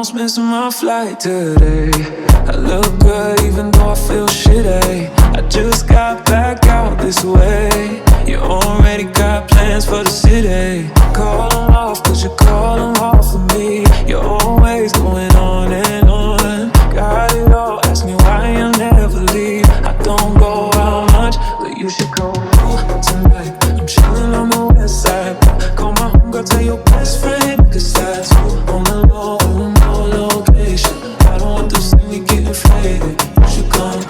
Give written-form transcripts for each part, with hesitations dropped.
almost missing my flight today. I look good even though I feel shitty. I just got back out this way. You already got plans for the city. Call them off, cause you call them off for me. You're always going on and on. Got it all, ask me why I never leave. I don't go out much, but you should go tonight. I'm chillin' on the west side. Call my homegirl, tell your best friend, cause that's on the low, no location. I don't want to see me getting faded. You should come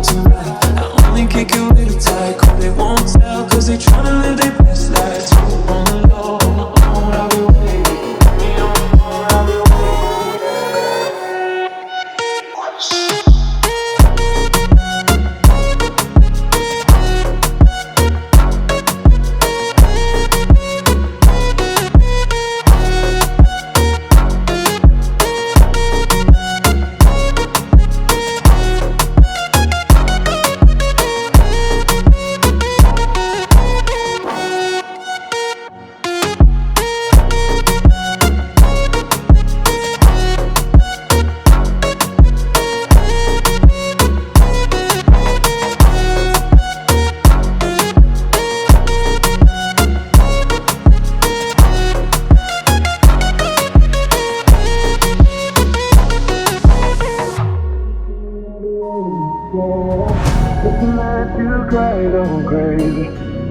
tonight. I only kick it with a tight crew. They won't tell, cause they tryna live their best life too. On the low, I'll be waiting. Me on the phone, I'll be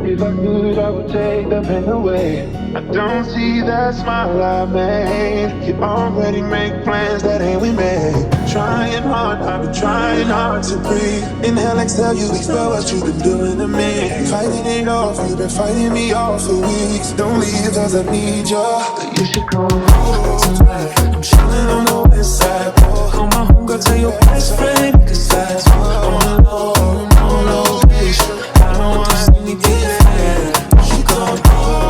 If I could, I would take the pain away. I don't see that smile I made. You already make plans that ain't we made. Trying hard, I've been trying hard to breathe. Inhale, exhale, you expel what you've been doing to me. Fighting it off, you've been fighting me off for weeks. Don't leave cause I need you. But you should come tonight. I'm chillin' on the west side. Call my homegirl, tell your best friend, cause that's on the low, no location. I don't wanna see me get fed. You should come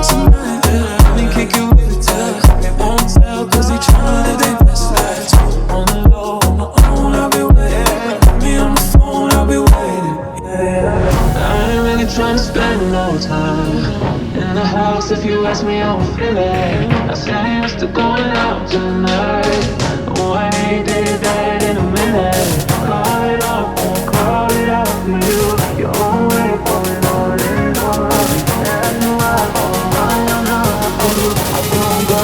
tonight. Let me kick you with a text. They won't tell, cause they tryna live their best life too. On the low, on my own, I'll be waiting. Put me on the phone, I'll be waiting. Yeah. I ain't really tryna spend no time in the house. If you ask me how I'm feeling, I say yes to going out tonight. Oh, I ain't did that in a minute. Call it off, won't call it out for you. You're always going on and on. Ask me why, I'm not for you. I don't go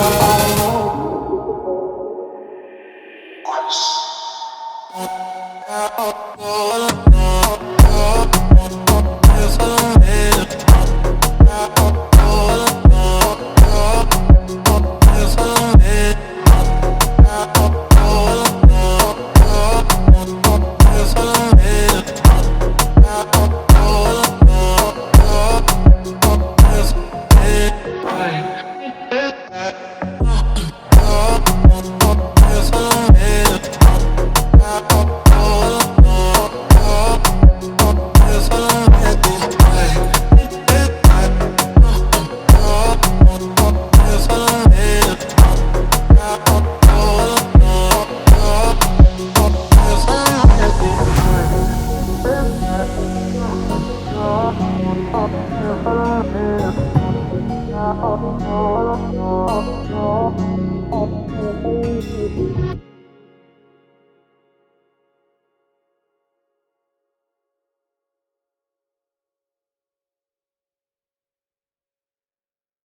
Oh,